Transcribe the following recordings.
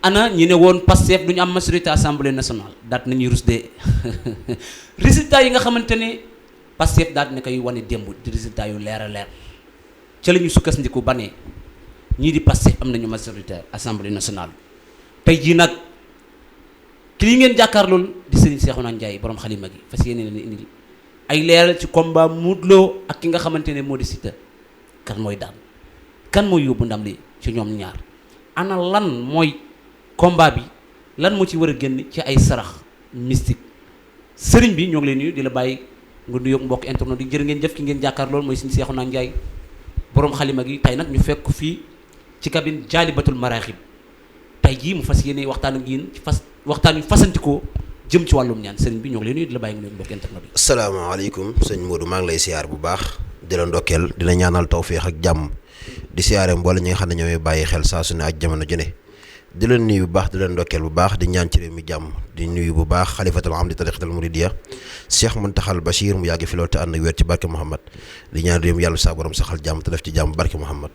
ana ñi ne woon Pastef du ñu am majorité assemblée nationale daat nañuy rus de résultat yi nga xamante ne Pastef daat na koy wane démb di résultat yu leer a leer ca la ñu sukkandiku ba ne ñii di Pastef am nañu majorité assemblée nationale. tey jii nag ki li ngeen jàkkaarlool di Serigne Cheikhouna Ndiaye borom xalima gi fas yéene leen indil ay leeral ci combat Modou Lo ak ki nga xamante ne moo di Siteu kan mooy daan kan mooy yóbbu ndam li ci ñoom ñaar ana lan mooy combat bi lan moo ci war a génn ci ay sarax mystique sëriñ bi ñoo ngi leen nuyu di la bàyyi nga nuyoog mbokk internet yi jërë ngeen jëf ki ngeen jàkkaarlool mooy Serigne Cheikhouna Ndiaye borom xalima gi tey nag ñu fekk fii ci cabine Jaalibatul Maraaxib tey jii mu fas yéene waxtaan ak yéen ci waxtaan yu fasantikoo jëm ci wàllum ñaan sëriñ bi ñoo ngi leen nuyu di la bàyyi nga nuyoog mbokk internet yi. asalaamaaleykum sëñ Modou maa ngi lay siyaar bu baax di la ndokkeel di la ñaanal tawféex ak jàmm di siyaare mboole ñi nga xam ne ñooy bàyyi xel saa su ne ak jamono ju ne di leen nuyu bu baax di leen ndokkeel bu baax di ñaan ci réew mi jàmm di nuyu bu baax xalifatul am di tariqatul muridiya Cheikh Muntaxal Bachir mu yàgg fi loolu te ànd ak wér ci barke Muhammad di ñaan réew mi yàlla saa borom saxal jàmm te def ci jàmm barke Muhammad.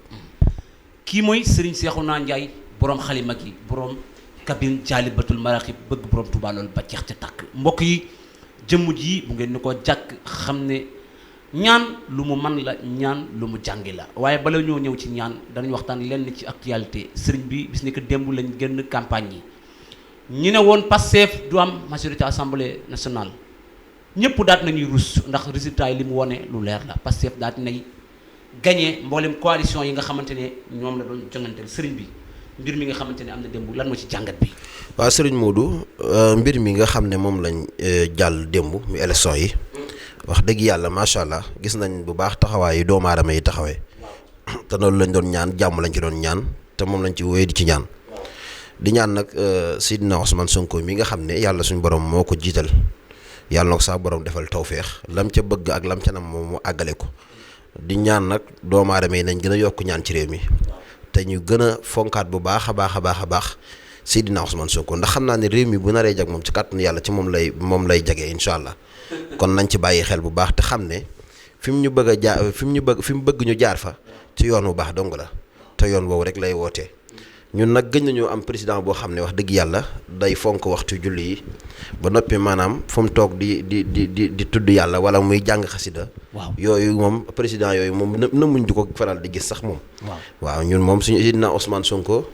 kii mooy Serigne Cheikhouna Ndiaye borom xalima gi borom cabine Jaalibatul Maraaxib bëgg borom Tuubaa loolu ba jeex ca tàkk mbokk yi jëmm ji bu ngeen ni ko jàkk xam ne ñaan lu mu man la ñaan lu mu jàngi la waaye bala ñoo ñëw ci ñaan danañ waxtaan lenn ci actualité sëriñ bi bis ni que démb lañ génn campagne yi ñu ne woon Pastef du am majorité assemblée nationale ñëpp daat nañuy rus ndax résultat yi li mu wone lu leer la Pastef daat nay gagné mboolem coalition yi nga xamante ne ñoom la doon jonganteel sëriñ bi mbir mi nga xamante ne am na démb lan moo ci jàngat bi. waaw sëriñ Modou mbir mi nga xam ne moom lañ jàll démb mu élection yi wax dëgg yàlla macha allah gis nañ bu baax taxawaayu doomu aadama yi taxawee te loolu lañ doon ñaan jàmm lañ ci doon ñaan te moom lañ ci wéy di ci ñaan di ñaan nag Seydina Ousmane Sonko mi nga xam ne yàlla suñu borom moo ko jiital yàlla na ko sax borom defal tawféex lam ca bëgg ak lam ca nam moom mu àggale ko di ñaan nag doomu aadama yi nañ gën a yokk ñaan ci réew mi. te ñu gën a fonkaat bu baax a baax Seydina Ousmane Sonko ndax xam naa ne réew mi bu naree jag moom ci kàttanu yàlla ci moom lay jagee incha allah kon nañ ci bàyyi xel bu baax te xam ne fi mu bëgg ñu jaar fa ci yoon bu baax dong la te yoon woowu rek lay wootee ñun nag gëj nañu am président boo xam ne wax dëgg yàlla day fonk waxtu julli yi ba noppi maanaam fu mu toog di tudd yàlla wala muy jàng xasida waaw yooyu moom président yooyu moom na muñ di ko faral di gis sax moom. waaw ñun moom suñu Seydina Ousmane Sonko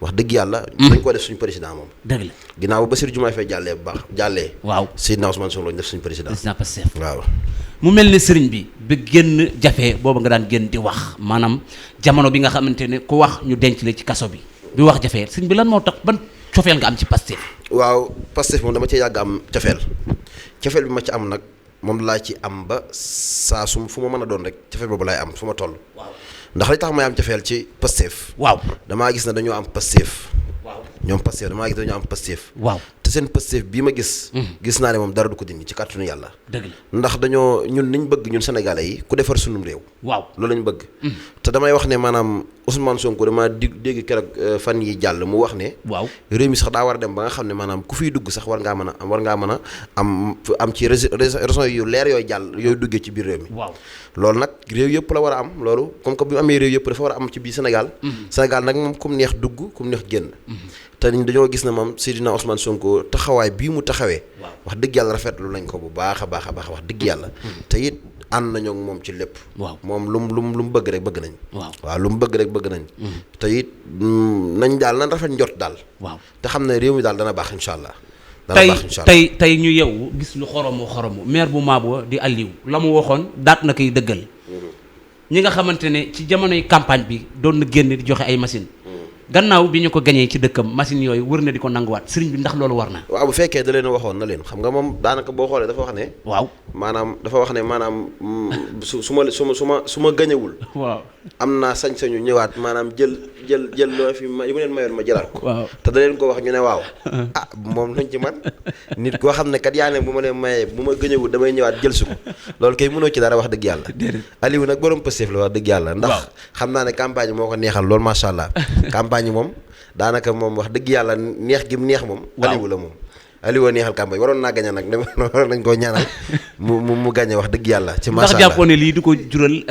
wax dëgg yàlla. dañ ko def suñu président moom. dëgg la ginnaaw ba Bassirou Diomaye Faye jàllee bu baax jàllee. waaw Seydina Ousmane Sonko lañ def suñu président. waaw. mu mel ne sëriñ bi génn jafe boobu nga daan génn di wax maanaam jamono bi nga xamante ne ku wax ñu denc la ci kaso bi wax jafe sëriñ bi lan moo tax ban cofeel nga am ci Pastef. waaw Pastef moom dama ci yàgg am cofeel bi ma ci am nag moom laa ci am ba saa fu ma mën a doon rek cofeel boobu laay am fu ma toll. ndax li tax may am cofeel ci Pastef. waaw damaa gis ne dañoo am Pastef. waaw ñoom Pastef damaa gis dañoo am Pastef. waaw te seen Pastef bii ma gis. gis naa ne moom dara du ko dindi ci kàttanu yàlla. dëgg la ndax dañoo ñun niñ bëgg ñun sénégalais yi ku defar sunum réew. waaw loolu lañ bëgg. te damay wax ne maanaam Ousmane Sonko damaa dégg keroog fan yi jàll mu wax ne. waaw réew mi sax daa war a dem ba nga xam ne maanaam ku fiy dugg sax war ngaa mën a am ci raison yu leer yooyu jàll yooyu duggee ci biir réew mi. waaw loolu nag réew yëpp la war a am loolu comme que bi mu amee réew yëpp dafa war a am ci biir Sénégal. Sénégal nag moom kum neex dugg kum neex génn. te dañoo gis ne moom Seydina Ousmane Sonko taxawaay bii mu taxawee. wax dëgg yàlla rafetlu nañ ko bu baax a baax wax dëgg yàlla. te it ànd nañoo ak moom ci lépp. moom lu mu bëgg rek bëgg nañ. waaw lu mu bëgg rek bëgg nañ. te it nañ daal nan rafet njot daal. te xam ne réew mi daal dana baax incha allah. tey ñu yeewu gis lu xoromu maire bu Mabo di Aliou la mu waxoon daat na koy dëggal. ñi nga xamante ne ci jamonoy campagne bi doon na génn di joxe ay machine gannaaw bi ñu ko gañee ci dëkkam machine yooyu wër na di ko nanguwaat sëriñ bi ndax loolu war na. waaw bu fekkee da leen waxoon na leen xam nga moom daanaka boo xoolee dafa wax ne. waaw dafa wax ne maanaam su ma gañewul. waaw am naa sañ-sañu ñëwaat maanaam jël loo fi ma yu ma leen mayoon ma jëlaat ko. waaw te da leen ko wax ñu ne waaw. moom lañ ci man nit koo xam ne kat yaa ne bu ma leen mayee bu ma gañewul damay ñëwaat jël si ko loolu kay mënoo ci dara wax dëgg yàlla. Aliou nag borom Pastef la wax dëgg yàlla. ndax xam naa ne campagne moo ko neexal loolu macha allah. campagne moom daanaka moom wax dëgg yàlla neex gi mu neex moom. Aliou la moom. Aliou neexal campagne waroon naa gañe nag waroon nañ koo ñaanal mu gañe wax dëgg yàlla. ci macha allah ndax jàppoon ne lii du ko jural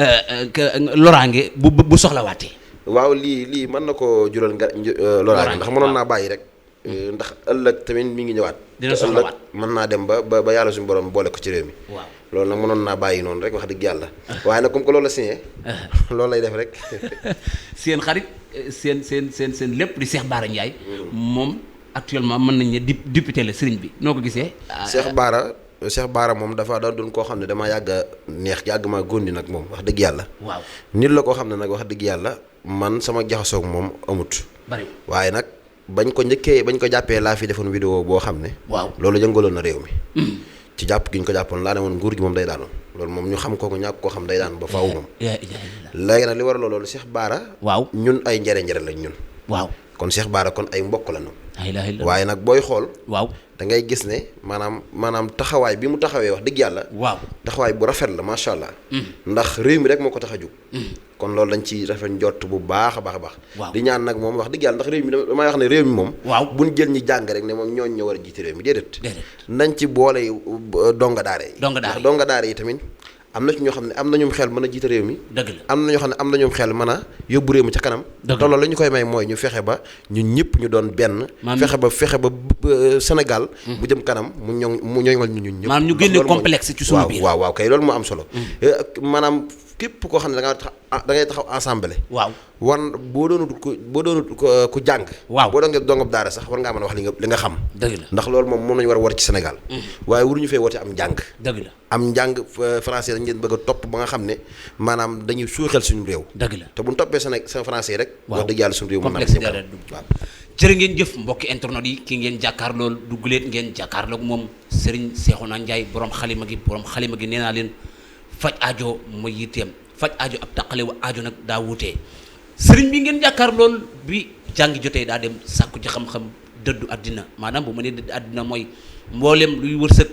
loraange bu soxlawaatee. waaw lii mën na ko jural loraange ndax mënoon naa bàyyi rek ndax ëllëg tamit mi ngi ñëwaat dina soxlawaat mën naa dem ba yàlla suñu borom boole ko ci réew mi waaw loolu nag mënoon naa bàyyi noonu rek wax dëgg yàlla waaye nag comme que loolu la signé loolu lay def rek seen xarit seen lépp di Cheikh Bara Ndiaye moom actuellement mën nañ ne député la sëriñ bi noo ko gisee Cheikh Bara moom dafa doon koo xam ne dama yàgg a neex yàgg maa góndi nag moom wax dëgg yàlla waaw nit la koo xam ne nag wax dëgg yàlla man sama jaxasoog moom amut bari waaye nag bañ ko jàppee laa fi defoon vidéo boo xam ne waaw loolu yëngaloon na réew mi ci jàpp gi ñu ko jàppoon laa ne woon nguur gi moom day daanu loolu moom ñu xam kooku ñàkk koo xam day daan ba faaw moom léegi nag li war a loolu Cheikh Bara waaw ñun ay njere lañ ñun waaw kon Cheikh Bara kon ay mbokk lañu waaye waaye nag booy xool waaw da ngay gis ne maanaam taxawaay bi mu taxawee wax dëgg yàlla waaw taxawaay bu rafet la macha allah ndax réew mi rek moo ko tax a jóg kon loolu dañ ci rafet njort bu baax a baax a baax di ñaan nag moom wax dëgg yàlla ndax réew mi damay wax ne réew mi moom waaw buñ jël ñi jàng rek ne moom ñooñ ñoo war a jiite réew mi déedéet nañ ci boole donga daara yi ndax donga daara yi tamit am na ci ñoo xam ne am na ñoom xel mën a jiite réew mi dëgg la am na ñoo xam ne am na ñoom xel mën a yóbbu réew mi ca kanam te loolu la ñu koy may mooy ñu fexe ba ñun ñëpp ñu doon benn fexe ba Sénégal bu jëm kanam mu ñoŋal ñun ñëpp maanaam ñu génne complexe ci suñu biir waaw kay loolu moo am solo maanaam képp koo xam ne da ngay taxaw ensemble waaw boo doonut ku jàng waaw boo doon nga dongab daara sax war ngaa mën a wax li nga xam dëgg la ndax loolu moom nañu war a war ci Sénégal waaye waruñu fee woote am njàng dëgg la am njàng français dañu leen bëgg a topp ba nga xam ne maanaam dañuy suuxel suñu réew dëgg la te bu ñu toppee sa français rek wax dëgg yàlla suñu réew complexe waaw jërë ngeen jëf mbokki internet yi ki ngeen jàkkaar loolu dugguleet ngeen jàkkaarloog moom Serigne Cheikhouna Ndiaye borom xalima gi nee naa leen faj aajo mooy yitteem faj aajo ab taqale wa aajo nag daa wutee sëriñ bi ngeen jàkkaar lool bi jàngi jotee daa dem sàkku ci xam-xam dëddu àddina maanaam bu ma nee dëddu àddina mooy mboolem luy wërsëg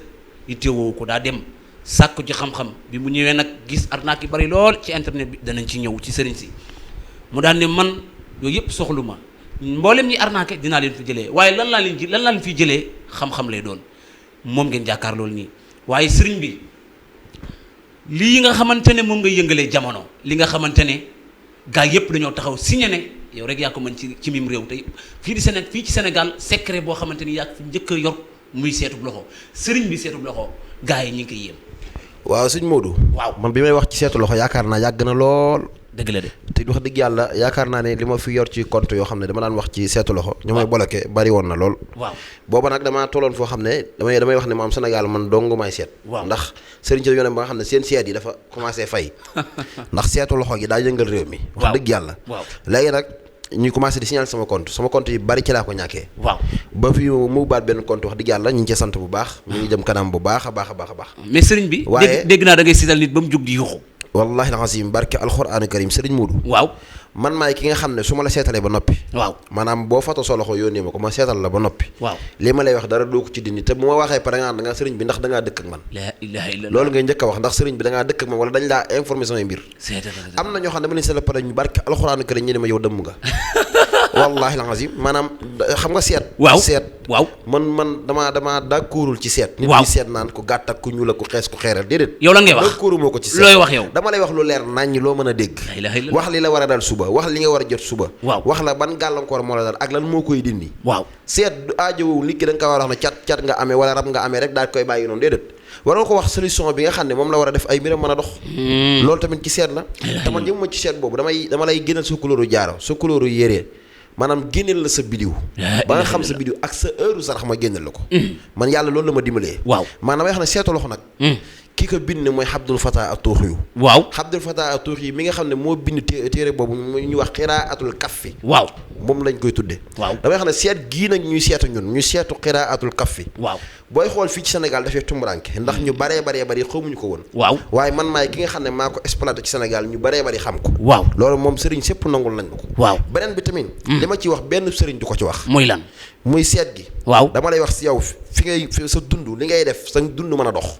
yittewoo ko daa dem sàkku ci xam-xam bi mu ñëwee nag gis arnaque yi bari lool ci internet bi danañ ci ñëw ci sëriñ si mu daan ne man yooyu yëpp soxlu ma mboolem ñi arnaque dinaa leen fi jëlee waaye lan laa leen fi jëlee xam-xam lay doon moom ngeen jàkkaar lool nii waaye sëriñ bi lii nga xamante ne moom nga yëngalee jamono li nga xamante ne gaa yëpp dañoo taxaw signé ne yow rek yaa ko mën ci mim réew tey fii ci Sénégal secret boo xamante ni yaa fi njëkk a yor muy seetub loxo sëriñ bi seetub loxo gaa yi ñu ngi koy yéem. waaw sëñ Modou. waaw man bi may wax ci seetu loxo yaakaar naa yàgg na lool. dëgg la de te wax dëgg yàlla yaakaar naa ne li ma fi yor ci compte yoo xam ne dama daan wax ci seetu loxo ñu may bloqué bari woon na lool. waaw booba nag damaa tolloon foo xam ne damay wax ne moom Sénégal man dong may seet. waaw ndax sëriñ ci yoonam ba nga xam ne seen seet yi dafa commencé fay ndax seetu loxo gi daa yëngal réew mi. wax dëgg yàlla. waaw léegi nag ñuy commencé di signaler sama compte yi bari ci laa ko ñàkkee. waaw ba fi mu baat benn compte wax dëgg yàlla ñu ngi cee sant bu baax. mu ngi jëm kanam bu baax a baax a baax a baax. mais sëriñ bi. waaye dégg naa da ngay sital nit ba mu jug di yuxu. wallahi alazim barke alxuraanu karim sëriñ Moodu. waaw man maay ki nga xam ne su ma la seetalee ba noppi. waaw maanaam boo fatoo sa loxo yónnee ma ko ma seetal la ba noppi. waaw li ma lay wax dara doo ko ci dindi te bu ma waxee pare da ngaa sëriñ bi ndax da ngaa dëkk ak man. la ilaha illallah loolu ngay njëkk a wax ndax sëriñ bi da ngaa dëkk ak man wala dañ laa information yi mbir. am na ñoo xam ne dama leen seetal pare ñu barke alxuraanu karim ñu ne ma yow dëmm nga. wallahi alazim maanaam xam nga seet. waaw seet. waaw man damaa d'accordul ci seet. waaw nit ñi seet naan ku gàtt ak ku ñuul ak ku xees ku xeeral déedéet. yow la ngay wax d'accordul moo ko ci seet. looy wax yow dama lay wax lu leer naññ loo mën a dégg. wax li la war a dal suba wax li nga war a jot suba. waaw wax la ban gàllankoor moo la dal ak lan moo koy dindi. waaw seet du aajowu nit ki da nga ko war a wax ne cat nga amee wala rab nga amee rek daal koy bàyyi noonu déedéet war nga ko wax solution bi nga xam ne moom la war a def ay mbiram mën a dox. loolu tamit ci seet la. te man jëmuma ci seet boobu dama lay génneel sa couleur jaaro sa couleur yére maanaam génneel la sa bidiw ba nga xam sa bidiw ak sa heure sarax ma génneel la ko. man yàlla loolu la ma dimbalee. waaw maanaam damay wax ne seetu loxo nag. ki ko bind mooy Abdul Fatah at-Tuuxi yu. waaw Abdul Fatah at-Tuuxi mi nga xam ne moo bind téere boobu ñu wax qiraatul kaffi. waaw moom lañ koy tuddee. waaw damay xam ne seet gii nag ñuy seetu ñun ñu seetu qiraatul kaffi. waaw booy xool fii ci Sénégal dafay tumburanke ndax ñu baree xamuñu ko woon. waaw waaye man maay ki nga xam ne maa ko exploité ci Sénégal ñu baree xam ko. waaw loolu moom sëriñ sépp nangul nañ ma ko. waaw beneen bi tamit. li ma ci wax benn sëriñ du ko ci wax. muy lan. muy seet gi. waaw dama lay wax si yow fi sa dund li ngay def sa dund mën a dox.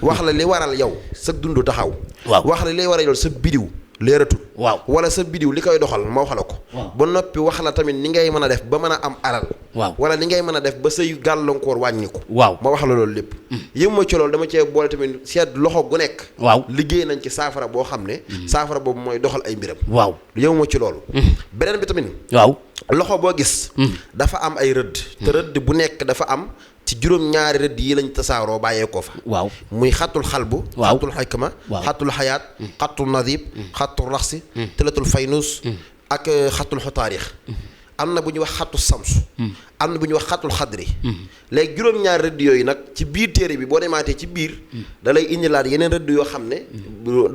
wax la li waral yow sa dund taxaw. waaw wax la li waral yow sa bidiw leeratul. waaw wala sa bidiw li koy doxal ma wax la ko ba noppi wax la tamit ni ngay mën a def ba mën a am alal waaw wala ni ngay mën a def ba say gàllankoor wàññiku waaw ma wax la loolu lépp yëmu ma ci loolu dama cee boole tamit seet loxo gu nekk waaw liggéey nañ ci saafara boo xam ne saafara boobu mooy doxal ay mbiram waaw yëmu ma ci loolu beneen bi tamit waaw loxo boo gis dafa am ay rëdd te rëdd bu nekk dafa am ci juróom-ñaari rëdd yi lañ tasaaroo bàyyeekoo fa waaw muy xattul xalbu waaw xattul xaykma waaw xattul xayaat xattul nadib xattul raxsi tilatul faynus ak xattul xotaarix am na bu ñuy wax xattul samsu am na bu ñuy wax xattul xadri léegi juróom-ñaari rëdd yooyu nag ci biir téere bi boo demaatee ci biir da lay indilaat yeneen rëdd yoo xam ne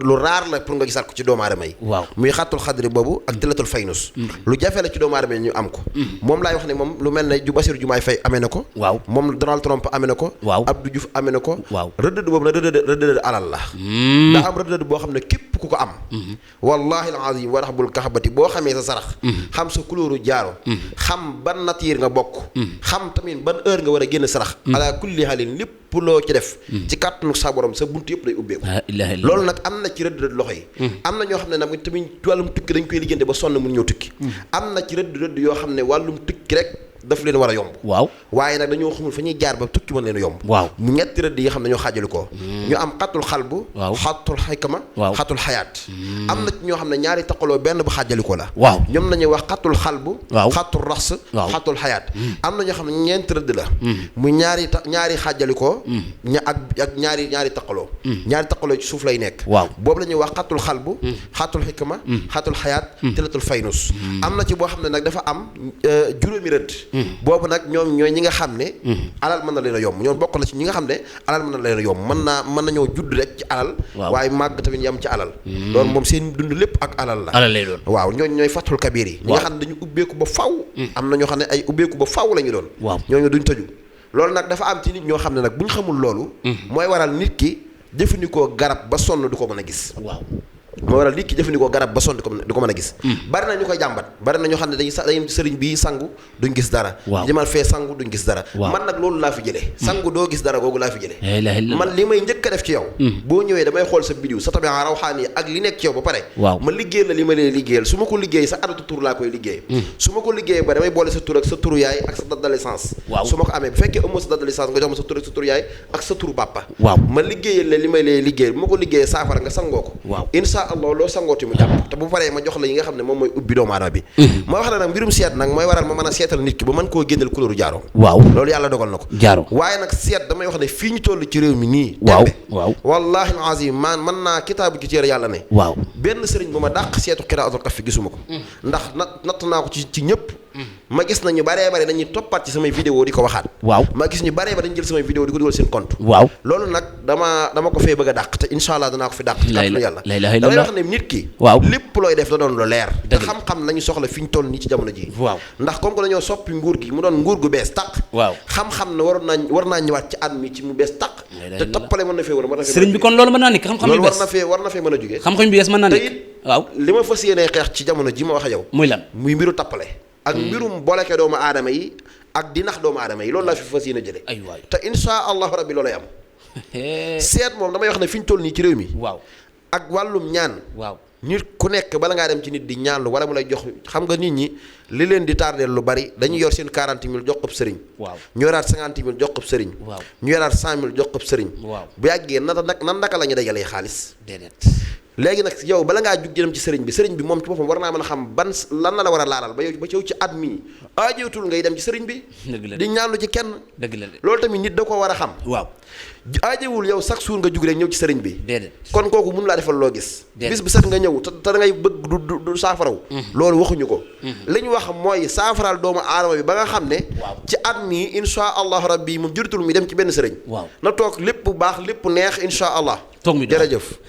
lu raar la pour nga gisaat ko ci doomu aadama yi waaw muy xattul xadri boobu ak tilatul faynus lu jafe la ci doomu aadama yi ñu am ko moom laay wax ne moom lu mel ne ju Bassirou Diomaye Faye amee na ko waaw moom Donald Trump amee na ko waaw Abdou Diouf amee na ko waaw rëdd boobu nag rëdd alal la daa am rëdd boo xam ne képp ku ko am wallahi alazim wa rabbul kaxbati boo xamee sa sarax xam sa couleur jaaro xam ban nature nga bokk xam tamit ban heure nga war a génn sarax ala kulli halin lépp loo ci def ci kàttanu sa borom sa bunt yëpp day ubbeeku loolu nag am na ci rëdd loxo yi am na ñoo xam ne nag tamit wàllum tukki dañ koy liggéeyante ba sonn mun ñëw tukki am na ci rëdd yoo xam ne wàllum tukki rek daf leen war a yomb waaw waaye nag dañoo xamul fa ñuy jaar ba tukki mën leen yomb waaw mu ñetti rëdd yi xam ne ñoo xaajali ko ñu am xattul xalbu waaw xattul xaykama waaw xattul xayaat am na ci ñoo xam ne ñaari taqaloo benn bu xaajali ko la waaw ñoom lañuy wax xattul xalbu waaw xattul raxs waaw xattul xayaat am na ñoo xam ne ñeenti rëdd la mu ñaari xaajali ko ak ñaari taqaloo ñaari taqaloo ci suuf lay nekk waaw boobu la ñuy wax xattul xalbu xattul xikma xattul xayaat tilatul faynus am na ci boo xam ne nag dafa am juróomi rëdd boobu nag ñoom ñooy ñi nga xam ne alal mën na leen a yomb ñoom bokk na ci ñi nga xam ne alal mën na leen a yomb mën nañoo judd rek ci alal waaye màgg tamit yam ci alal loolu moom seen dund lépp ak alal la alal lay doon waaw ñooñu ñooy fathul kabir yi ñi nga xam ne dañu ubbeeku ba faw am na ñoo xam ne ay ubbeeku ba faw la ñu doon waaw ñooñu duñ tëju loolu nag dafa am ci nit ñoo xam ne nag bu ñu xamul loolu mooy waral nit ki jëfandikoo garab ba sonn du ko mën a gis waaw moo waral nit ki jëfandikoo garab ba sonn du ko mën a gis bari na ñu koy jàmbat bari na ñoo xam ne dañuy sëriñ bi sangu duñ gis dara jëmal fee sangu duñ gis dara man nag loolu laa fi jëlee sangu doo gis dara googu laa fi jëlee man li may njëkk a def ci yow boo ñëwee damay xool sa bidiw sa tabi rawxaan yi ak li nekk ci yow ba pare ma liggéey la li ma lay liggéeyal su ma ko liggéey sa adatu tur laa koy liggéey su ma ko liggéeyee ba damay boole sa tur ak sa turu yaay ak sa date de naissance su ma ko amee bu fekkee amoo sa date de naissance nga jox ma sa tur ak sa turu yaay ak sa turu papa ma liggéeyal la li may lay liggéeyal bu ma ko liggéeyee saafara nga sangoo ko allah loo sangooti mu jàpp te bu paree ma jox la yi nga xam ne moom mooy ubbi doomu aadama bi ma wax la nag mbirum seet nag mooy waral ma mën a seetal nit ki ba mën koo génneel couleur jaaro waaw loolu yàlla dogal na ko jaaro waaye nag seet damay wax ne fii ñu toll ci réew mi nii waaw wallahi azim man mën naa kitaabu ci téere yàlla ne waaw benn sëriñ bu ma dàq seetu qiraatul kahfi gisuma ko ndax natt naa ko ci ñëpp ma gis na ñu baree bare dañuy toppaat ci samay vidéo di ko waxaat ma gis ñu baree bare dañu jël samay vidéo di ko dugal seen compte loolu nag dama ko fee bëgg a dàq te insha allah danaa ko fi dàq ci kàttanu yàlla damay wax ne nit ki lépp looy def da doon lu leer te xam-xam nañu soxla fi ñu toll nii ci jamono ji ndax comme que dañoo soppi nguur gi mu doon nguur gu bees tàq xam-xam ne war naa ñëwaat ci at mi ci mu bees tàq te toppale mën na fee sëriñ bi kon loolu mën naa nekk xam-xam yu bees war na fee mën a jógee xam-xam yu bees mën naa nekk waaw li ma fas yéenee xeex ci jamono ji ma wax yow muy lan muy mbiru tappale ak mbirum booleke doomu aadama yi ak di nax doomu aadama yi loolu laa fi fas yéene jële ay waay te insha allahu rabbi loolay am seet moom damay wax ne fi ñu toll nii ci réew mi waaw ak wàllum ñaan waaw nit ku nekk bala ngaa dem ci nit di ñaanlu wala mu lay jox xam nga nit ñi li leen di tardeel lu bari dañuy yor seen 40 000 jox ko sëriñ waaw ñu yoraat 50 000 jox ko sëriñ waaw ñu yoraat 100 000 jox ko sëriñ waaw bu yàggee nan naka la ñu dajalee xaalis déedéet léegi nag yow bala ngaa jug jëm ci sëriñ bi moom ci boppam war naa mën a xam ban lan la war a laalal ba yow ci at mii aajootul ngay dem ci sëriñ bi di ñaanlu ci kenn dëgg la loolu tamit nit da ko war a xam waaw aajewul yow chaque jour nga jug rek ñëw ci sëriñ bi déedéet kon kooku mënu laa defal loo gis bis bu set nga ñëw te da ngay bëgg du saafaraw loolu waxuñu ko li ñu wax mooy saafaraal doomu aadama bi ba nga xam ne ci at mii insha allahu rabbi moom juritul mi dem ci benn sëriñ na toog lépp bu baax lépp neex insha allah toog mi jërëjëf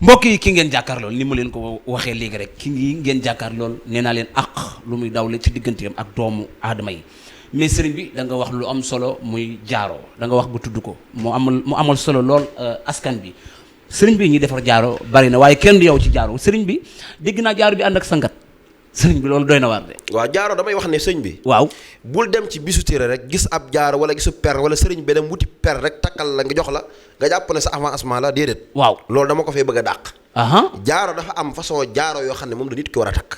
mbokk yi ki ngeen jàkkaar lool ni ma leen ko waxee léegi rek ki ngi ngeen jàkkaar lool nee naa leen ak lu muy dawle ci digganteem ak doomu aadama yi mais sëriñ bi da nga wax lu am solo muy jaaro da nga wax ba tudd ko mu amal solo lool askan bi sëriñ bi ñuy defar jaaro bari na waaye kenn du yow ci jaaro sëriñ bi dégg naa jaaro bi ànd ak sangat sëriñ bi loolu doy na waar de waaw jaaro damay wax ne sëñ bi waaw bul dem ci bisu téere rek gis ab jaaro wala gisu per wala sëriñ bi dem wuti per rek takkal la nga jox la nga jàpp ne sa avancement la déedéet waaw loolu dama ko fee bëgg a dàq jaaro dafa am façon jaaro yoo xam ne moom la nit ki war a takk.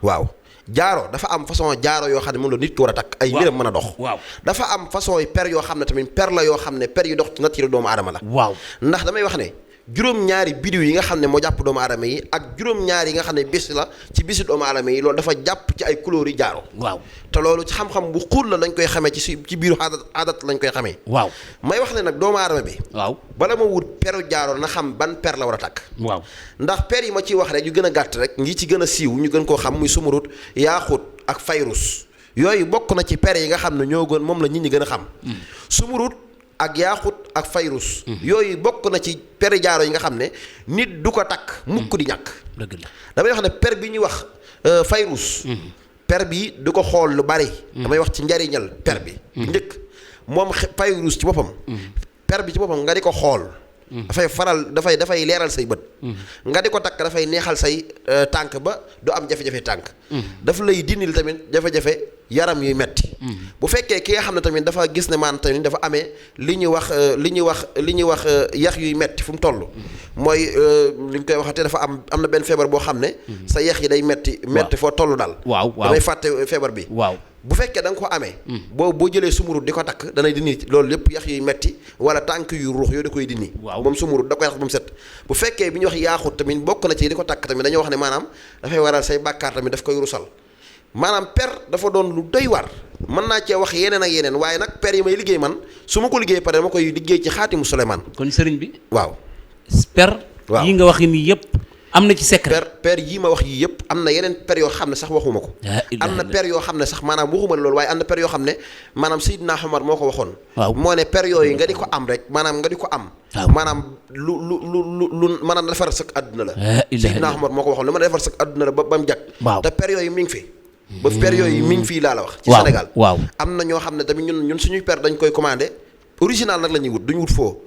waaw jaaro dafa am façon jaaro yoo xam ne moom la nit ki war a takk. ay mbiram mën a dox. waaw dafa am façon yi per yoo xam ne tamit per la yoo xam ne per yu dox ci nature doomu aadama la. waaw ndax damay wax ne juróom-ñaari bidiw yi nga xam ne moo jàpp doomu aadama yi ak juróom-ñaari yi nga xam ne bis la ci bisi doomu aadama yi loolu dafa jàpp ci ay couleurs yi jaaro. waaw te loolu ci xam-xam bu xuur la lañ koy xamee ci biiru adat lañ koy xamee. waaw may wax ne nag doomu aadama bi. waaw bala ma wut peru jaaro na xam ban per la war a takk. waaw ndax per yi ma ciy wax rek yu gën a gàtt rek ngi ci gën a siiw ñu gën koo xam muy sumurut yaaxut ak fayrus yooyu bokk na ci per yi nga xam ne ñoo gën moom la nit ñi gën a xam. sumurut ak yaaxut ak fayrus yooyu bokk na ci per jaaro yi nga xam ne nit du ko takk mukk di ñàkk. dëgg la damay wax ne per bi ñuy wax fayrus. per bi du ko xool lu bari. damay wax ci njariñal per bi. njëkk moom fayrus ci boppam. per bi ci boppam nga di ko xool. dafay leeral say bët. nga di ko takk dafay neexal say tànk ba du am jafe-jafe tànk. daf lay dindil tamit jafe-jafe yaram yuy metti bu fekkee ki nga xam ne tamit dafa gis ne maan tamit dafa amee li ñuy wax yax yuy metti fu mu toll. mooy li ñu koy waxatee dafa am na benn feebar boo xam ne. sa yax yi day metti foo toll daal. waaw damay fàtte feebar bi. waaw bu fekkee da nga ko amee. boo jëlee sumurut di ko takk danay dindi loolu lépp yax yuy metti wala tànk yu ruux yooyu da koy dindi. moom sumurut da koy rax ba mu set. bu fekkee bi ñuy wax yaaxut tamit bokk na ci di ko takk tamit dañoo wax ne maanaam dafay waral say bàkkaar tamit daf koy rusal maanaam per dafa doon lu doy war mën naa cee wax yeneen ak yeneen waaye nag per yi may liggéey man su ma ko liggéey pare dama koy liggéey ci xaatimu Suleymaan. kon sëriñ bi. waaw per. waaw yi nga wax nii yëpp am na ci secret. per yii ma wax yii yëpp am na yeneen per yoo xam ne sax waxuma ko. am na per yoo xam ne sax maanaam waxuma loolu waaye am na per yoo xam ne maanaam Seydina Omar moo ko waxoon. waaw moo ne per yooyu nga di ko am rek maanaam nga di ko am. maanaam lu maanaam defar sa àdduna la. Seydina Omar moo ko waxoon lu ma defar sa àdduna la ba mu jag. te per yooyu mi ngi fi. ba per yooyu mi ngi fii laa la wax. ci Sénégal waaw am na ñoo xam ne tamit ñun suñuy per dañ koy commandé original nag la ñuy wut duñu wut foo.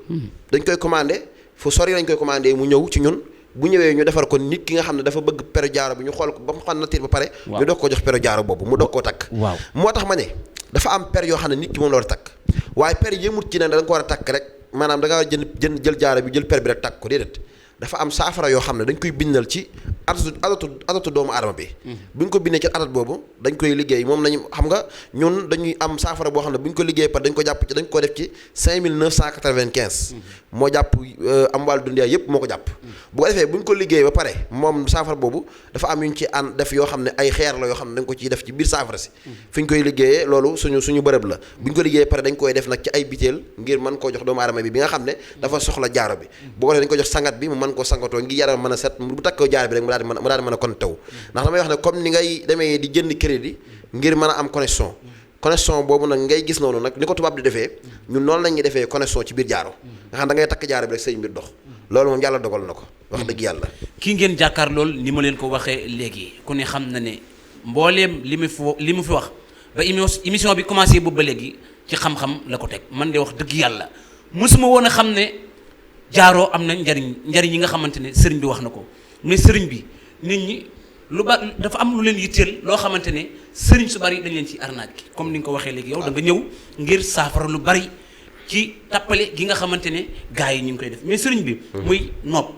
dañ koy commandé fu sori lañ koy commandé mu ñëw ci ñun bu ñëwee ñu defar ko nit ki nga xam ne dafa bëgg peru jaaro bi ñu xool ko ba mu xam nature ba pare. ñu doog ko jox peru jaaro boobu mu doog koo takk. moo tax ma ne dafa am per yoo xam ne nit ki moom la war a takk waaye per yëmut ci ne da nga ko war a takk rek maanaam da nga war a jël jaaro bi jël per bi rek takk ko déedéet dafa am saafara yoo xam ne dañ koy bindal ci adatu doomu aadama bi. bu ñu ko bindee ci adat boobu dañ koy liggéey moom nañu xam nga ñun dañuy am saafara boo xam ne bu ñu ko liggéey par dañ ko jàpp ci dañ ko def ci 5995. moo jàpp am wàllu dundiyaay yëpp moo ko jàpp. bu ko defee bu ñu ko liggéey ba pare moom saafara boobu dafa am yu ñu ci ànd def yoo xam ne ay xeer la yoo xam ne dañ ko ciy def ci biir saafara si. fi ñu koy liggéeyee loolu suñu bërëb la bu ñu ko liggéeyee pare dañ koy def nag ci ay biteel ngir mën koo jox doomu aadama bi nga xam ne dafa soxla jaaro bi bu ko defee dañ ko jox sangat bi mu mën koo sangatoo ngir yaram mën a set bu takkoo jaaro bi rek mu daal di mën a kon taw ndax damay wax ne comme ni ngay demee di jënd crédit ngir mën a am connexion boobu nag ngay gis noonu nag ni ko tubaab di defee ñun noonu la ñuy defee connexion ci biir jaaro nga xam da ngay takk jaaro bi rek say mbir dox loolu moom yàlla dogal na ko wax dëgg yàlla. kii ngeen jàkkaar lool ni ma leen ko waxee léegi ku ne xam na ne mbooleem li mu fi wax ba émission bi commencé boobu ba léegi ci xam-xam la ko teg man de wax dëgg yàlla mosuma woon a xam ne jaaroo am na njariñ yi nga xamante ne sëriñ bi wax na ko mais sëriñ bi nit ñi lu ba dafa am lu leen yitteel loo xamante ne sëriñ su bari dañ leen ci arnaque comme ni nga ko waxee léegi yow da nga ñëw ngir saafara lu bari ci tappale gi nga xamante ne gars yi ñu ngi koy def mais sëriñ bi muy nopp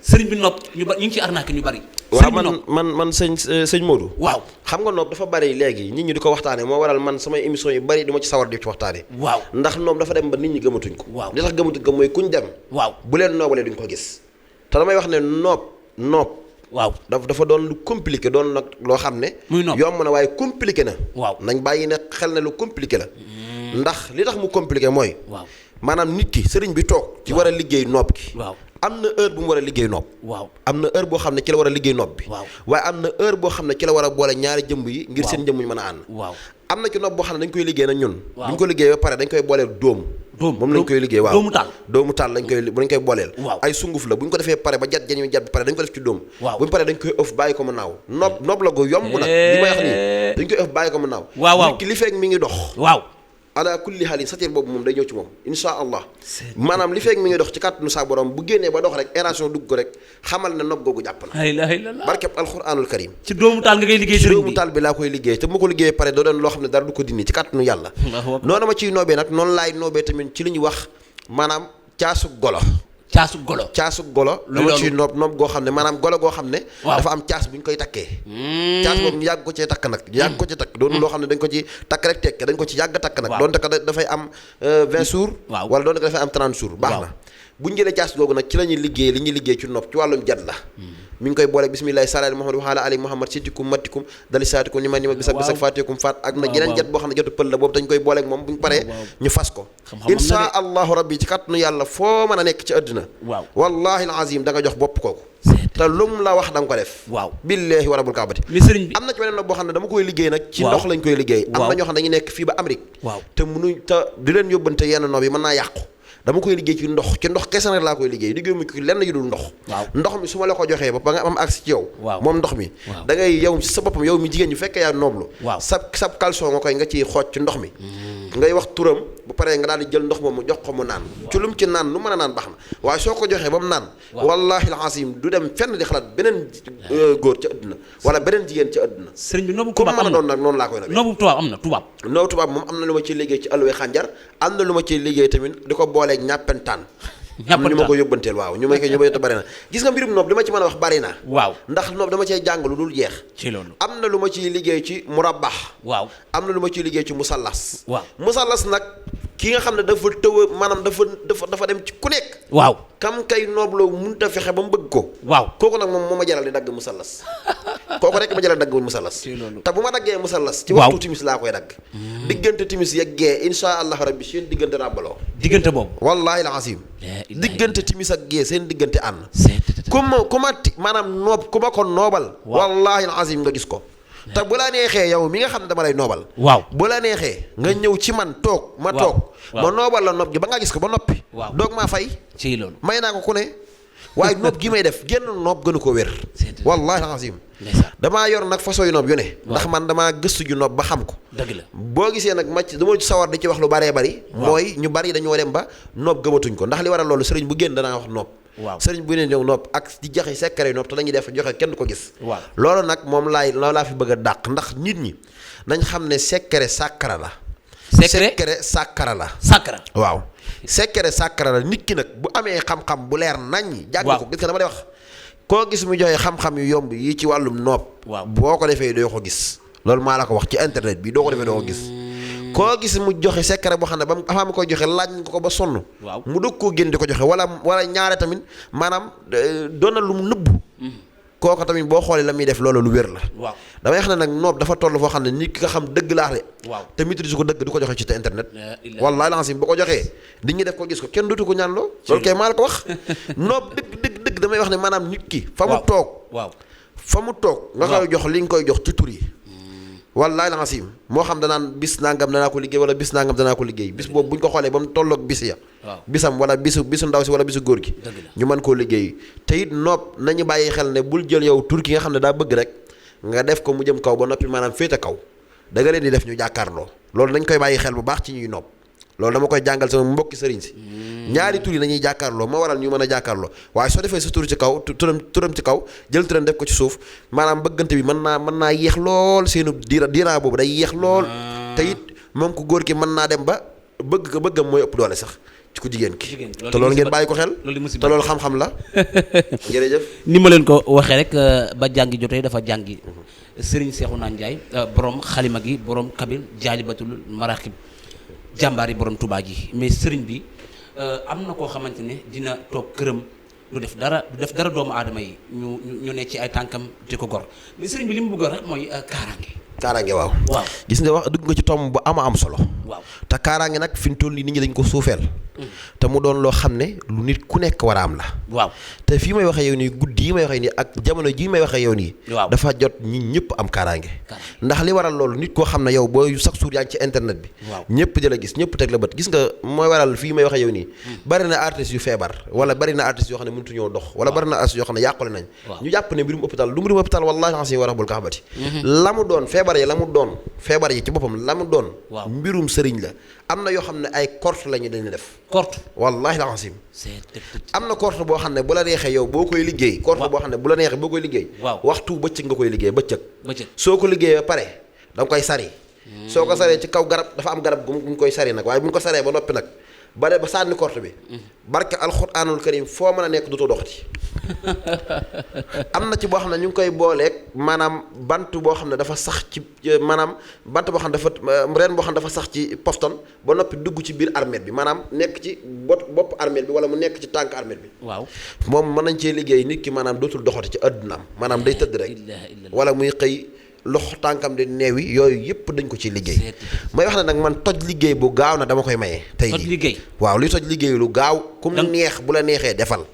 sëriñ bi nopp ñu ngi ci arnaque ñu bari waaw man sëñ Modou waaw xam nga nopp dafa bari léegi nit ñi di ko waxtaane moo waral man samay émission yu bari di ma ci sawar di ci waxtaane waaw ndax nopp dafa dem ba nit ñi gëmatuñ ko waaw li tax gëmatuñ ko mooy kuñ dem waaw bu leen noobalee duñ ko gis te damay wax ne nopp waaw dafa doon lu compliqué doon nag loo xam ne yomb na waaye compliqué na waaw nañ bàyyi ne xel ne lu compliqué la ndax li tax mu compliqué mooy waaw maanaam nit ki sëriñ bi toog ci war a liggéey nopp gi waaw am na heure bu mu war a liggéey nopp waaw am na heure boo xam ne ci la war a liggéey nopp bi waaw waaye am na heure boo xam ne ci la war a boole ñaari jëmb yi ngir seen jëmb ñu mën a ànd waaw am na ci nopp boo xam ne dañ koy liggéey nag ñun bu ñu ko liggéey ba pare dañ koy booleel dóom moom lañ koy liggéey waaw dóomu taal dañ koy booleel ay sunguf la bu ñu ko defee pare ba jat jañu jat bi pare dañ ko def ci dóom bu ñu paree dañ koy ëf bàyyi ko mu naaw nopp la go yomb nag li may wax nii dañ koy ëf bàyyi ko mu naaw nit ki li fekk mi ngi dox waaw ala kulli xaalin satir boobu moom day ñëw ci moom insha allah maanaam li fekk mi ngi dox ci kàttanu saa borom bu génnee ba dox rek ération dugg ko rek xamal ne nopp googu jàpp na la ilaha illallah barkeb alquranul karim ci doomu taal nga koy liggéey ci doomu taal bi laa koy liggéey te bu ma ko liggéey pare doo doon loo xam ne dara du ko dindi ci kàttanu yàlla noonu ma ciy noobee nag noonu laay noobee tamit ci li ñuy wax maanaam caasu golo caasu golo. dama ci noob goo xam ne maanaam golo goo xam ne. dafa am caas bu ñu koy takkee. caas boobu ñu yàgg ko cee takk nag. yàgg ko ci takk doon loo xam ne dañ ko ci takk rek tekke dañ ko ci yàgg takk nag. doon takk dafay am 20 jours. wala doon dafay am 30 jours. baax na bu ñu jëlee caas googu nag ci la ñuy liggéey li ñuy liggéey ci nopp ci wàllum jat la. mi ngi koy booleeg bismillahi salaali muhammad waxaala ali muhammad sitikum mattikum dali saatikum ñi ma bisak faatikum faat ak na jeneen jat boo xam ne jotu pël la boobu dañ koy booleeg moom bu ñu paree ñu fas ko insha allahu rabbi ci kàttanu yàlla foo mën a nekk ci àddina wallahi alazim da nga jox bopp kooku te lum la wax da nga ko def billahi wa rabbul kaabati am na ci beneen nopp boo xam ne dama koy liggéey nag ci ndox lañ koy liggéey am na ñoo xam ne dañuy nekk fii ba Amérique te munuñ te di leen yóbbante yenn nopp yi mën naa yàqu dama koy liggéey ci ndox kese nag laa koy liggéey liggéey mu ki lenn yu dul ndox mi su ma la ko joxee ba nga am accès ci yow moom ndox mi da ngay yow sa boppam yow mi jigéen ñu fekkee yaa nooblu sab caleçon nga ciy xooj ci ndox mi ngay wax turam bu paree nga daal di jël ndox moomu jox ko mu naan ci lu mu ci naan lu mën a naan baax na waaye soo ko joxee ba mu naan wallahi alazim du dem fenn di xalaat beneen góor ci àdduna wala beneen jigéen ci àdduna sëriñ bi noobu tubaab am na doon nag noonu laa koy nag noobu tubaab am na noobu tubaab moom am na lu ma ciy liggéey ci alluwe xànjar am na lu ma ciy liggéey tamit di ko booleeg ñàppentaan am na ñu ma ko yóbbanteel waaw ñu ma yóbbante bari na gis nga mbirum noob li ma ci mën a wax bari na ndax noob dama cee jàng lu dul jeex ci loolu am na lu ma ciy liggéey ci murabbax am na lu ma ciy liggéey ci musallas musallas nag ki nga xam ne dafa tëw maanaam dafa dem ci ku nekk kam kay noobloo mënut a fexe ba mu bëgg ko kooku nag moom moo ma jaral di dagg musallas kooku rek ma jaral dagg musallas te bu ma daggee musallas ci waxtu timis laa koy dagg diggante timis yeggee insha allah rabbi seen diggante ràbbaloo diggante boobu wallahi alazim diggante timis ak gee seen diggante ànd ku ma maanaam noob ku ma ko noobal wallahi alazim nga gis ko te bu la neexee yow mi nga xam ne dama lay noobal bu la neexee nga ñëw ci man toog ma noobal la nopp gi ba nga gis ko ba noppi doog maa fay ci loolu may naa ko ku ne waaye nopp gi may def génn nopp gënu ko wér wallahi alazim damaa yor nag façon yu nopp yu ne ndax man damaa gëstu ju nopp ba xam ko dëgg la boo gisee nag macc dama sawar di ci wax lu baree bari mooy ñu bari dañoo dem ba nopp gëmatuñ ko ndax li waral loolu sëriñ bu génn danaa wax nopp sëriñ bu ne ñëw nopp ak di joxe secret nopp te lañuy def joxe kenn du ko gis loolu nag moom loolu laa fi bëgg a dàq ndax nit ñi nañ xam ne secret sàkkara la secret sàkkara la waaw secret sàkkara la nit ki nag bu amee xam-xam bu leer nañ jàng ko gis nga dama lay wax koo gis mu joxe xam-xam yu yomb yi ci wàllum nopp boo ko defee doo ko gis loolu maa la ko wax ci internet bi doo ko defee doo ko gis koo gis mu joxe secret boo xam ne ba mu avant mu koy joxe laaj nga ko ba sonn mu dëgg koo génn di ko joxe wala ñaare tamit maanaam doon na lu mu nëbbu kooku tamit boo xoolee la muy def loolu lu wér la damay wax ne nag noob dafa toll foo xam ne nit ki nga xam dëgg laax de te maîtrise ko dëgg du ko joxe ci te internet wallahi lancim boo ko joxee nit ñi def ko gis ko kenn dootu ko ñaan loo loolu kay maa la ko wax noob dëgg damay wax ne maanaam nit ki fa mu toog nga koy jox li nga koy jox ci tur yi wallahi lancim moo xam danaan bis nangam danaa ko liggéey wala bis nangam danaa ko liggéey bis boobu bu ñu ko xoolee ba mu tolloog bis ya bisam wala bisu ndaw si wala bisu góor gi ñu mën koo liggéey te it noob nañu bàyyi xel ne bul jël yow tur ki nga xam ne daa bëgg rek nga def ko mu jëm kaw ba noppi maanaam féete kaw da nga leen di def ñu jàkkaarloo loolu nañ koy bàyyi xel bu baax ci ñuy noob loolu dama koy jàngal sama mbokki sëriñ si ñaari tur yi nañuy jàkkaarloo moo waral ñu mën a jàkkaarloo waaye soo defee sa tur ci kaw turam ci kaw jël turam def ko ci suuf maanaam bëggante bi mën naa yéex lool seenu diiraa boobu day yéex lool te it moom ko góor ki mën naa dem ba bëggam mooy ëpp doole sax ci ko jigéen ki te loolu ngeen bàyyi ko xel te loolu xam-xam la jërëjëf ni ma leen ko waxee rek ba jàngi jotee dafa jàngi Serigne Cheikhouna Ndiaye borom xalima gi borom kabil jaalibatul maraqib jàmbaar yi borom Touba gi mais sëriñ bi am na koo xamante ne dina toog këram du def dara doomu aadama yi ñu ne ci ay tànkam di ko gor mais sëriñ bi li mu bëgg rek mooy kaaraange waaw gis nga wax dugg nga ci tomb bu am solo te kaaraange nag fi mu toll nii nit ñi dañ ko suufeel te mu doon loo xam ne lu nit ku nekk war a am la te fii may waxee yow nii guddi yi may waxee nii ak jamono jii may waxee yow nii dafa jot ñi ñëpp am kaaraange ndax li waral loolu nit koo xam ne yow booy chaque jour yaa ngi ci internet bi ñëpp di la gis ñëpp teg la bët gis nga mooy waral fii may waxee yow nii bari na artistes yu feebar wala bari na artistes yoo xam ne mënutu ñoo dox wala bari na artistes yoo xam ne yàqule nañ ñu jàpp ne mbirum hôpital du mbirum hôpital wallahi ansi wa rabbul kaabati la mu doon feebar yi ci boppam la mu doon mbirum sëriñ la am na yoo xam ne ay korte lañu dañu def korte wallahi alazim am na korte boo xam ne bu la neexee yow boo koy liggéey korte boo xam ne bu la neexee boo koy liggéey waxtu bëccëg nga koy liggéey bëccëg soo ko liggéey ba pare da nga koy sari soo ko saree ci kaw garab dafa am garab gu ñu koy sari nag waaye bu ñu ko saree ba noppi nag ba sànni korte bi barke alxuraanul karim foo mën a nekk dootoo doxati am na ci boo xam ne ñu ngi koy booleeg maanaam bant boo xam ne dafa sax ci maanaam bant boo xam ne dafa reen boo xam ne dafa sax ci pofton ba noppi dugg ci biir armée bi maanaam nekk ci bopp armée bi wala mu nekk ci tànk armée bi waaw moom mën nañ cee liggéey nit ki maanaam dootul doxati ci àddunaam maanaam day tëdd rek wala muy xëy loxo tànkam di neewi yooyu yëpp dañ ko ci liggéey may wax ne nag man toj liggéey bu gaaw na dama koy maye tey toj liggéey waaw luy toj liggéey lu gaaw kum neex bu la neexee defal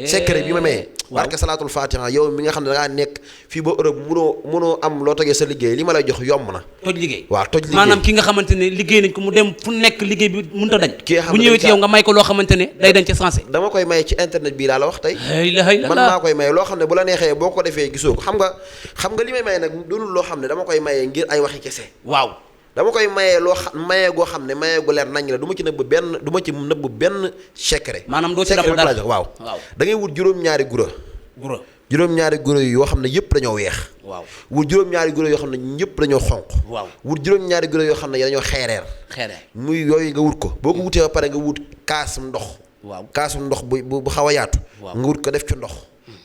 secret bi ma maye barke salaatul fatiha yow mi nga xam ne da ngaa nekk fii ba Europe mënoo am loo tojee sa liggéey li ma lay jox yomb na toj liggéey waaw toj liggéey maanaam ki nga xamante ne liggéey nañ ko mu dem fu nekk liggéey bi mënut a dañ ki nga xam bu ñëwee ci yow nga may ko loo xamante ne day dañ ca sensé dama koy maye ci internet bii laa la wax tey man maa koy maye loo xam ne bu la neexee boo ko defee gisoo ko xam nga li may maye nag doonul loo xam ne dama koy maye ngir ay waxi kese waaw dama koy maye maye goo xam ne maye gu leer nañ la du ma ci nëbb benn secret maanaam doo ci rabu dara waaw da ngay wut juróom-ñaari guro juróom-ñaari guro yi yoo xam ne yëpp dañoo weex waaw wut juróom-ñaari guro yoo xam ne ñëpp dañoo xonq waaw wut juróom-ñaari guro yoo xam ne dañoo xeereer muy yooyu nga wut ko boo ko wutee ba pare nga wut kaasum ndox waaw kaasum ndox bu xaw a yaatu nga wut ko def ci ndox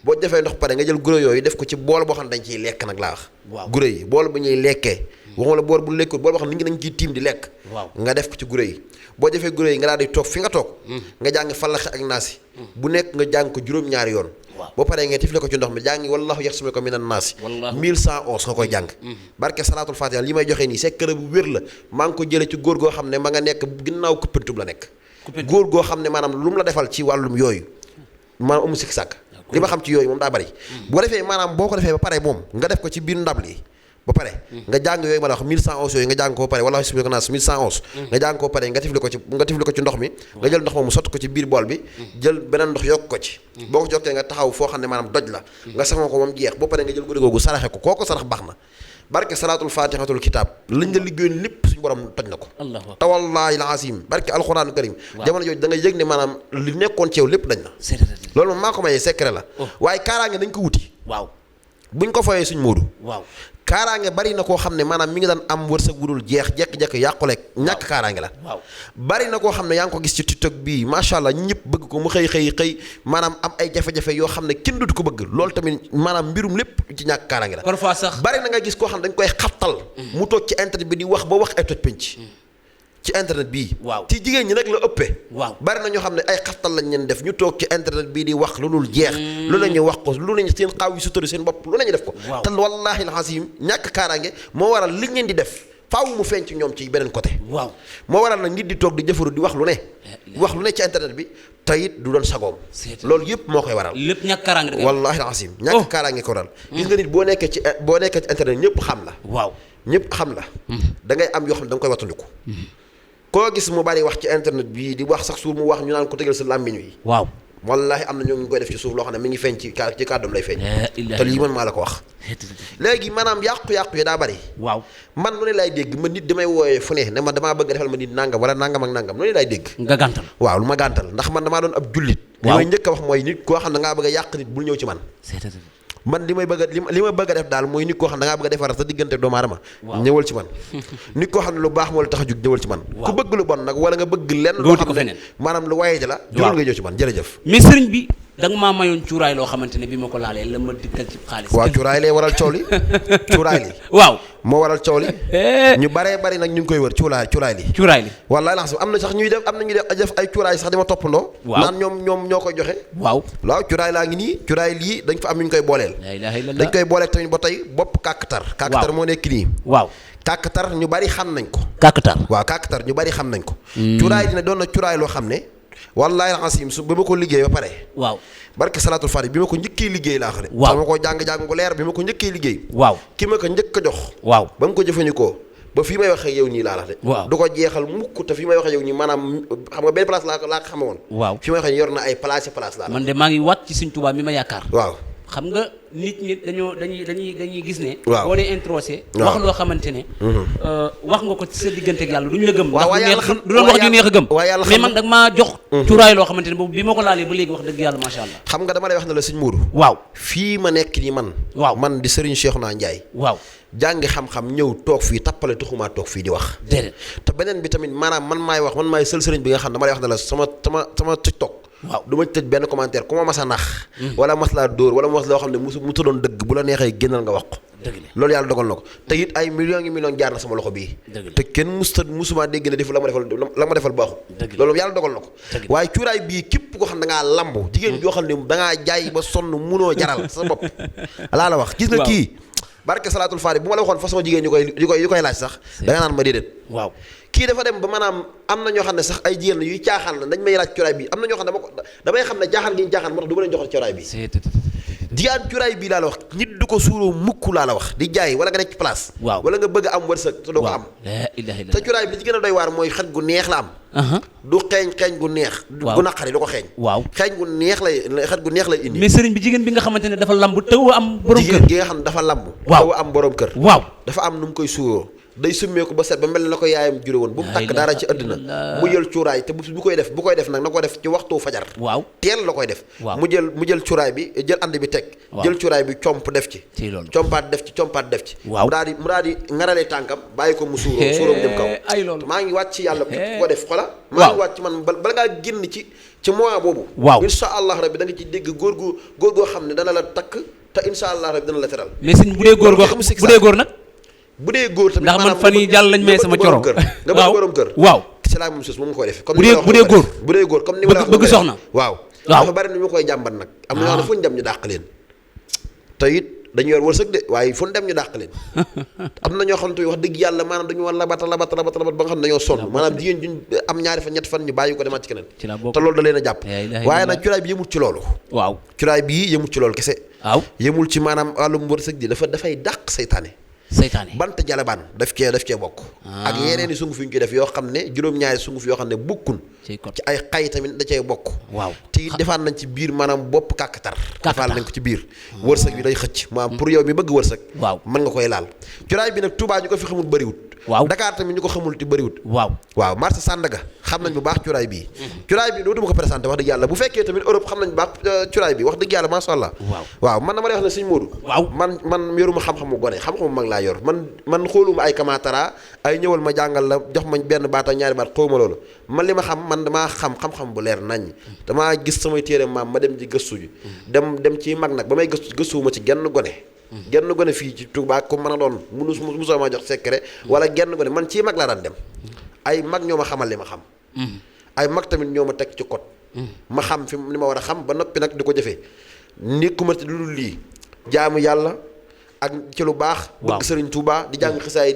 boo defee ndox pare nga jël guro yooyu def ko ci bool boo xam ne dañ ciy lekk nag laa wax guro yi bool bu ñuy lekkee waxuma la bool bu lekkul bool boo xam ne nit ñi dañ ciy tiim di lekk nga def ko ci guro yi boo defee guro yi nga daal di toog fi nga toog nga jàng fallaxe ak naasi bu nekk nga jàng ko juróom-ñaari yoon boo paree nga tifle ko ci ndox mi jàngi wallahu yaxsimuka minan naasi 1111 nga koy jàng barke salaatul fatiha li may joxe nii secret bu wér la maa ngi ko jële ci góor goo xam ne ma nga nekk ginnaaw kuppantub la nekk góor goo xam ne maanaam lu mu la defal ci wàllum yooyu maanaam amu sikk sàkk li ma xam ci yooyu moom daa bari boo defee maanaam boo ko defee ba pare moom nga def ko ci biir ndab li ba pare nga jàng yooyu ma la wax 1111 yooyu nga jàng ko ba pare wala subhanahu nas 1111 nga jàng ko ba pare nga tifli ko ci ndox mi nga jël ndox moomu sotti ko ci biir bool bi jël beneen ndox yokk ko ci boo ko jokkee nga taxaw foo xam ne maanaam doj la nga saxoo ko moom jeex ba pare nga jël guddi googu saraxe ko kooko sarax baax na barke salaatul fatihatul kitab lañ la liggéeyoon lépp suñu borom toj na ko te wallaahi alazim barke alxuraanu karim jamono jooju da nga yëg ne maanaam li nekkoon ci yow lépp dañ na loolu moom maa ko mayee secret la waaye kaaraange dañ ko wuti buñ ko fayee suñ moodu kaaraange bari na koo xam ne maanaam mi ngi daan am wërsëg wudul jeex jekki-jekki yàquleeg ñàkk kaaraange la bari na koo xam ne yaa ngi ko gis ci TikTok bii macha allah ñëpp bëgg ko mu xëy maanaam am ay jafe-jafe yoo xam ne kenn dutu ko bëgg loolu tamit maanaam mbirum lépp ci ñàkk kaaraange la parfois sax bari na nga gis koo xam ne dañ koy xattal mu toog ci internet bi di wax ba wax ay toj penc ci internet bii ci jigéen ñi nag la ëppee bari na ñoo xam ne ay xattal lañ leen def ñu toog ci internet bii di wax lu dul jeex lu la ñu wax ko lu nañu seen xaaw yi sutari seen bopp lu nañu def ko te wallaahi alxasim ñàkk kaaraange moo waral li ngeen di def faaw mu feeñ ci ñoom ci beneen côté moo waral nag nit di toog di jëfaru di wax lu ne ci internet bi te it du doon sagoom loolu yëpp moo koy waral lépp ñàkk kaaraange wallaahi alxasim ñàkk kaaraange ko waral gis nga nit boo nekkee ci internet ñëpp xam la ñëpp xam la da ngay am yoo xam ne da nga koy wattandiku koo gis mu bari wax ci internet bi di wax sax suur mu wax ñu naan ko tëgal sa làmmiñ wi wallahi am na ñoo ngi koy def ci suuf loo xam ne mi ngi feeñ ci kàddoom lay feeñ te lii man maa la ko wax léegi maanaam yàqu-yàqu yi daa bari man lu ne laay dégg ma nit damay wooyee fu ne ma damaa bëgg defal ma nit nangam wala nangam ak nangam lu ne laay dégg nga gàntal waaw lu ma gàntal ndax man damaa doon ab jullit li may njëkk a wax mooy nit koo xam ne da ngaa bëgg a yàq nit bul ñëw ci man man li ma bëgg a def daal mooy nit koo xam ne da ngaa bëgg a defar sa diggante doomu aadama ñëwal ci man nit koo xam ne lu baax moo la tax a jug ñëwal ci man ku bëgg lu bon nag wala nga bëgg lenn loo xam ne maanaam lu waye la jurul nga ñëw ci man jërëjëf mais sëriñ bi da nga maa mayoon cuuraay loo xamante ne bi ma ko laalee la ma dikkal ci xaalis waaw cuuraay lee waral coow li cuuraay li moo waral coow li ñu baree bari nag ñu ngi koy wër cuuraay li wallaay la am na sax ñuy def ay cuuraay sax di ma toppandoo naan ñoom ñoo koy joxe waaw cuuraay laa ngi nii cuuraay lii dañ fa am ñu koy booleel dañ koy booleel tamit ba tey bopp kàkkatar moo nekk nii kàkkatar ñu bari xam nañ ko kàkkatar ñu bari xam nañ ko cuuraay dina doon na cuuraay loo xam ne wallaay alxasim su ba ma ko liggéey ba pare barke salaatul faatiha bi ma ko njëkkee liggéey laa xam ne sama ko jàng gu leer bi ma ko njëkkee liggéey ki ma ko njëkk a jox ba mu ko jëfandikoo ba fii may waxee yow nii laa la de du ko jeexal mukk te fii may waxee yow nii maanaam xam nga benn place laa ko xame woon fii may waxee yor na ay place laa man de maa ngi wat ci Sëñ Tuubaa mi ma yaakaar xam nga nit ñi dañuy gis ne. waaw boo dee introsé. waaw wax loo xamante ne. wax nga ko ci sa diggante ak yàlla duñu la gëm. waaw ndax yàlla du doon wax ju neex a gëm. waaw yàlla mais man dag maa jox. cuuraay loo xamante ne boobu bi ma ko laalee ba léegi wax dëgg yàlla macha allah. xam nga dama lay wax ne la sëñ Mourou. waaw fii ma nekk nii man. waaw man di Serigne Cheikhouna Ndiaye. waaw jàngi xam-xam ñëw toog fii tappale tuxumaa toog fii di wax. déedéet. te beneen bi tamit maanaam man maay wax man maay sël sëriñ bi nga xam dama lay wax ne la sama TikTok. waaw du ma tëj benn commentaire ku ma mas a nax. wala mas laa dóor wala mas loo xam ne mu doon dëgg bu la neexee génnal nga wax ko. dëgg la loolu yàlla dogal na ko te it ay millions ngi millions jaar na sama loxo bii. dëgg la te kenn musuma dégg ne def la ma defal baaxul. dëgg la loolu yàlla dogal na ko. waaye cuuraay bii képp koo xam ne da ngaa lambu jigéen joo xam ne da ngaa jaay ba sonn munoo jaral sa bopp laa la wax gis nga kii barke salaatul faari bu ma la waxoon façon jigéen yu koy laaj sax da nga naan ma déedéet. waaw kii dafa dem ba maanaam am na ñoo xam ne sax ay jigéen yuy caaxaan la dañ may laaj cuuraay bi am na ñoo xam ne damay xam ne caaxaan gi ñu caaxaan moo tax du ma leen jox cuuraay bi jigéen cuuraay bii laa la wax nit du ko suuroo mukk laa la wax di jaay wala nga nekk ci place wala nga bëgg a am wërsëg te doo ko am te cuuraay bi li ci gën a doy waar mooy xet gu neex la am du xeeñ gu neex gu naqari du ko xeeñ xeeñ gu neex lay xet gu neex lay indi mais sëriñ bi jigéen bi nga xamante ne dafa lamb tëw am borom kër jigéen gi nga xam ne dafa lamb tëw am borom kër dafa am nu mu koy suuroo day summeeku ba set ba mel na ko yaayam jure woon bu mu takk dara ci àddina mu jël cuuraay te bu koy def nag na ko def ci waxtu fajar teel la koy def mu jël cuuraay bi jël ànd bi teg jël cuuraay bi comp def ci compaat def ci mu daal di ngaralee tànkam bàyyi ko mu suuroo jëm kaw maa ngi wàcc ci yàlla képp ko def xola maa ngi wàcc ci man bala ngaa génn ci mois boobu insha allah rabbi da nga ci dégg góor goo xam ne dana la takk te insha allah rabbi dana la teral mais sëñ bu dee góor nag bu dee góor tamit ndax man fan yi jàll lañ may sama coro nga bëgg borom kër waaw c'est la même chose moom nga koy def comme bu dee góor comme ni ma la wax bëgg soxna waaw dafa bari ni ñu koy jàmbat nag am na ñoo xam ne fu ñu dem ñu dàq leen te it dañu yor wërsëg de waaye fu ñu dem ñu dàq leen am na ñoo xam ne wax dëgg yàlla maanaam dañu war labat ba nga xam ne dañoo sonn maanaam jigéen juñ am ñaari fan ñetti fan ñu bàyyi ko demaat ci keneen te loolu da leen a jàpp waaye nag cuuraay bi yëmul ci loolu cuuraay bi yëmul ci loolu kese yëmul ci maanaam wàllum wërsëg di dafay dàq saytaane bant jalabaan daf cee bokk ak yeneen i sunguf yu ñu ci def yoo xam ne juróom-ñaari sunguf yoo xam ne bokkun ci ay xay tamit da cee bokk te defaat nañ ci biir maanaam bopp kàkkatar defaat nañ ko ci biir wërsëg bi day xëcc maanaam pour yow mi bëgg wërsëg mën nga koy laal cuuraay bi nag Touba ñu ko fi xamul bëriwut Dakar tamit ñu ko xamul ti bëriwut waaw marché Sandaga xam nañ bu baax cuuraay bii cuuraay bi dootuma ko présenté wax dëgg yàlla bu fekkee tamit Europe xam nañ bu baax cuuraay bi wax dëgg yàlla masha Allah waaw man dama lay wax ne Sëñ Modou man yoruma xam-xamu gone xam-xamu mag laa yor man xooluma ay kamatara ay ñëwal ma jàngal la jox ma benn baat ak ñaari baat xawma loolu man li ma xam man damaa xam-xam bu leer nañ damaa gis samay téere maam ma dem ci gëstu ji dem ci mag nag ba may gëstuwuma ci genn gone fii ci Touba ko mën a doon musoo ma jox secret wala genn gone man ci mag laa daan dem ay mag ñoo ma xamal li ma xam ay mag tamit ñoo ma teg ci code ma xam fi li ma war a xam ba noppi nag di ko jëfee nekkuma ci lu dul lii jaamu yàlla ak ci lu baax bëgg sëriñ Touba di jàng xisaay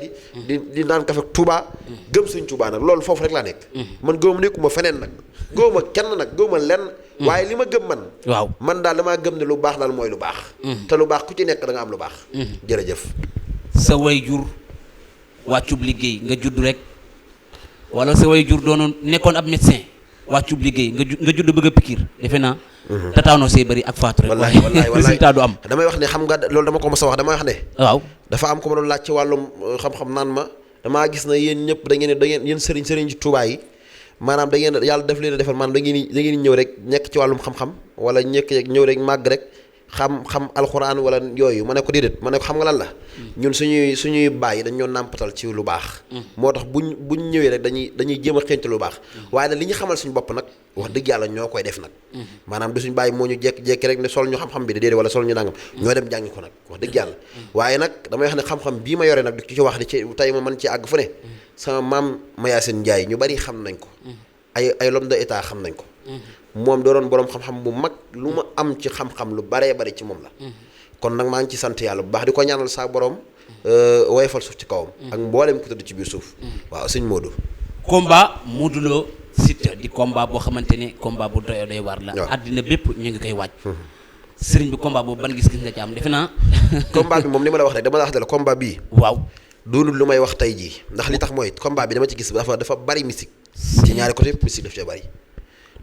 di naan kafe Touba gëm sëriñ Touba nag loolu foofu rek laa nekk man gëwuma nekkuma feneen nag gëwuma kenn nag gëwuma lenn waaye li ma gëm man daal damaa gëm ne lu baax daal mooy lu baax te lu baax ku ci nekk da nga am lu baax jërëjëf sa way jur wàccub liggéey nga judd rek wala sa way jur doonoon nekkoon ab médecin wàccub liggéey nga judd bëgg a pikiir defe naa tataanoo see bëri ak faatu rek wallaay résultat du am damay wax ne xam nga loolu dama ko mos a wax damay wax ne dafa am ko ma doon laaj ci wàllum xam-xam naan ma damaa gis na yéen ñëpp da ngeen yéen sëriñ ci Touba yi maanaam da ngeen yàlla def leen a defal maanaam da ngeen ñëw rek nekk ci wàllum xam-xam wala ñëw rek màgg rek xam alxuraan wala yooyu ma ne ko déedéet ma ne ko xam nga lan la ñun suñuy bàyyi dañ ñoo nàmpatal ci lu baax moo tax buñ ñëwee rek dañuy jéem a xeeñte lu baax waaye nag li ñu xamal suñu bopp nag wax dëgg yàlla ñoo koy def nag maanaam du suñu bàyyi moo ñu jekki rek ne sol ñu xam-xam bi de déedéet wala sol ñu nangam ñoo dem jàngi ko nag wax dëgg yàlla waaye nag damay wax ne xam-xam bii ma yore nag di ci wax di ci tey ma mën ci àgg fu ne sama maam Mayacine Ndiaye ñu bari xam nañ ko ay l'homme de état xam nañ ko moom doon boroom xam-xam bu mag lu ma am ci xam-xam lu baree bari ci moom la kon nag maa ngi ci sant yàlla bu baax di ko ñaanal saa borom woyofal suuf ci kawam ak mboolem ku tëdd ci biir suuf waaw sëñ Modou combat Modou Lo Siteu di combat boo xamante ne combat bu doy war la àddina bépp ñu ngi koy waaj sëriñ bi combat boobu ban gis-gis nga ci am defe naa combat bi moom li ma la wax rek dama la wax la combat bii doonul lu may wax tey jii ndax li tax mooy combat bi dama ci gis dafa bari mystique ci ñaari côté mystique daf cee bari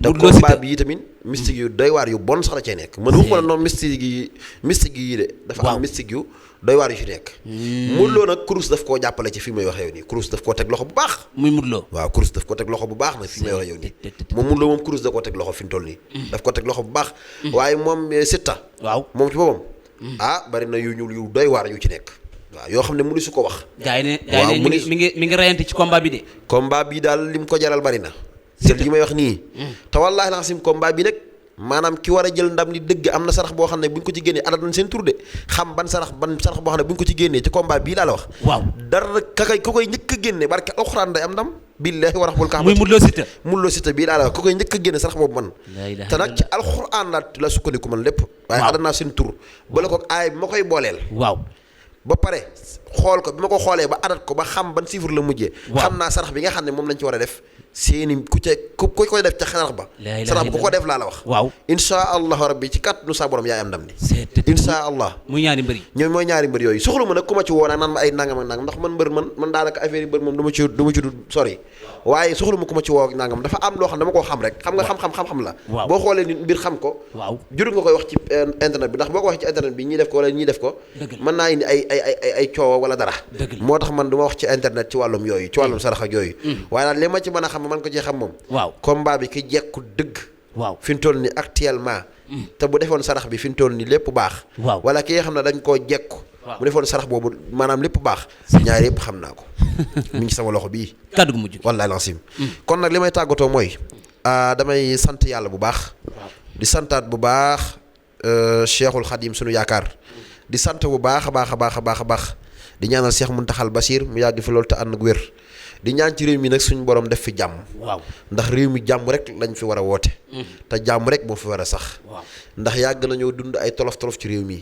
te combat bi tamit mystique yu doy waar yu bon sax la cee nekk man waxuma la noonu mystique yi de dafa am mystique yu doy waar yu ci nekk Modou Lo nag Cruz daf koo jàppale ci fi may waxee yow nii Cruz daf koo teg loxo bu baax muy Modou Lo waaw Cruz daf ko teg loxo bu baax nag fi may waxee yow nii moom Modou Lo moom Cruz da koo teg loxo fi mu toll nii daf ko teg loxo bu baax waaye moom Siteu waaw moom ci boppam bari na yu ñuul yu doy waar yu ci nekk waaw yoo xam ne mënu su ko wax gaay ne mi ngi reyante ci combat bi de combat bi daal lim ko jaral bari na te li may wax nii te wallaahi la sim combat bi nag maanaam ki war a jël ndam li dëgg am na sarax boo xam ne bu ñu ko ci génnee adat nañ seen tur de xam ban sarax boo xam ne bu ñu ko ci génnee ci combat bii laa la wax waaw dara ka koy njëkk a génne barke alxuraan day am ndam billaahi wa rahmul kaaba muy Modou Lo Siteu bii laa la wax ka koy njëkk a génne sarax boobu man te nag ci alxuraan la sukkandiku man lépp waaye adat naa seen tur bala ko aay bi ma koy booleel waaw ba pare xool ko bi ma ko xoolee ba adat ko ba xam ban chiffre la mujjee xam naa sarax bi nga xam ne moom lañ ci war a def seeni ku koy def ca sarax ba sarax ba ku ko def laa la wax waaw insha allahu rabbi ci kàttanu sa borom yaay am ndam ni insha allah muy ñaari mbër yi ñoom mooy ñaari mbër yooyu soxla ma nag ku ma ci woo naan ma ay nangam ak nangam ndax man mbër man daanaka affaire yi mbër moom du ma ci du sori waaye soxla ma ku ma ci woo ak nangam dafa am loo xam dama koo xam rek xam nga xam-xam la boo xoolee nit mbir xam ko juru nga koy wax ci internet bi ndax boo ko waxee ci internet bi ñii def ko wala ñii def ko mën naa indi ay coow wala dara moo tax man du ma wax ci internet ci wàllum yooyu ci wàllum sarax ak yooyu waaye daal li ma ci mën a xam man ko ci xam moom combat bi ki jekku dëgg fi mu toll ni actuellement te bu defoon sarax bi fi mu toll ni lépp baax wala ki nga xam ne dañ koo jekku mu defoon sarax boobu maanaam lépp baax ñaar yëpp xam naa ko mi ngi sama loxo bii kàddu gu mujj wallaahi lancim kon nag li may tàggatoo mooy damay sant yàlla bu baax di santaat bu baax Cheikhul Khadim sunu yaakaar di sant bu baax a baax a baax a baax a baax di ñaanal Cheikh Mountakhal Bachir mu yàgg fi loolu te ànd ak wér di ñaan ci réew mi nag suñu borom def fi jàmm ndax réew mi jàmm rek lañ fi war a woote te jàmm rek moo fi war a sax ndax yàgg nañoo dund ay tolof ci réew mi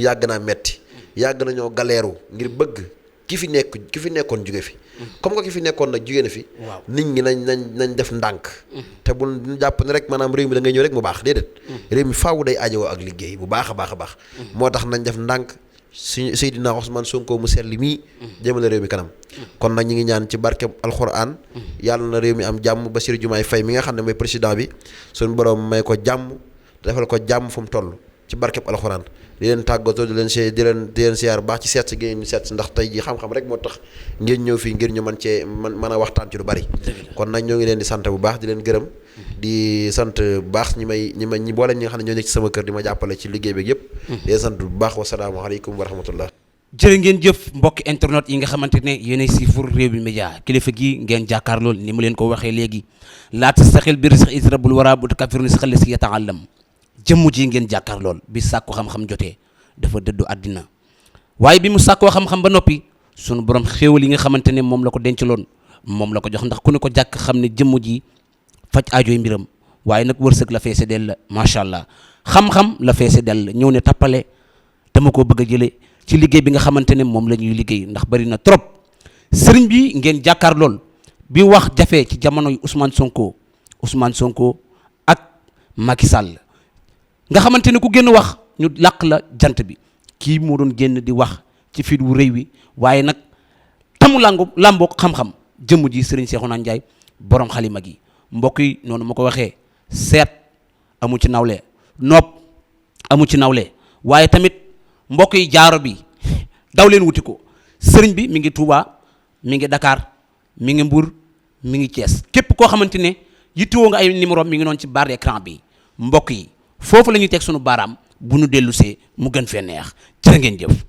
yàgg naa metti yàgg nañoo galeeru ngir bëgg ki fi nekkoon jóge fi comme que ki fi nekkoon nag jóge na fi nit ñi nañ def ndànk te bul jàpp ne rek maanaam réew mi da ngay ñëw rek mu baax déedéet réew mi faaw day ajowoo ak liggéey bu baax a baax a baax moo tax nañ def ndànk suñu Seydina Ousmane Sonko mu seetli mii jëmale réew mi kanam kon nag ñi ngi ñaan ci barke alxuraan yàlla na réew mi am jàmm Bassirou Diomaye Faye mi nga xam ne mooy président bi suñu borom may ko jàmm defal ko jàmm fu mu toll ci barkeb alxuraan di leen tàggatoo di leen siyaar baax ci seet si ngeen seet si ndax tey ji xam-xam rek moo tax ngeen ñëw fii ngir ñu mën a waxtaan ci lu bari kon nag ñoo ngi leen di sant bu baax di leen gërëm di sant bu baax ñi boole ñi nga xam ne ñoo nekk ci sama kër di ma jàppale ci liggéey bi yëpp di leen sant bu baax wasalaamaaleykum wa rahmatullah jërë ngeen jëf mbokki internet yi nga xamante ne yéenay siifur Rewmi Média kilifa gi ngeen jàkkaarlool ni mu leen ko waxee léegi laa tastaxil bi rizqi is rabbul wara bu takafiruni si xale si yata'allam jëmm ji ngeen jàkkaar lool bi sàkku xam-xam jotee dafa dëddu àddina waaye bi mu sàkkoo xam-xam ba noppi sunu borom xéewal yi nga xamante ne moom la ko dencaloon moom la ko jox ndax ku ne ko jàkk xam ne jëmm ji faj aajoy mbiram waaye nag wërsëg la feese dell la macha allah xam-xam la feese dell ñëw ne tappale dama koo bëgg a jële ci liggéey bi nga xamante ne moom la ñuy liggéey ndax bari na trop sëriñ bi ngeen jàkkaar lool bi wax jafe ci jamonoy Ousmane Sonko ak Macky Sall nga xamante ne ku génn wax ñu làq la jant bi kii moo doon génn di wax ci fit wu rëy wi waaye nag tamu làmboo xam-xam jëmm ji Serigne Cheikhouna Ndiaye borom xalima gi mbokk yi noonu ma ko waxee seet amu ci nawle nopp amu ci nawle waaye tamit mbokk yi jaaro bi daw leen wuti ko sëriñ bi mi ngi Touba mi ngi Dakar mi ngi Mbour mi ngi Thiès képp koo xamante ne yittewoo nga ay numéro mi ngi noonu ci barre d'écran bi mbokk yi foofu la ñuy teg sunu baaraam bu nu dellusee mu gën fee neex jërë ngeen jëf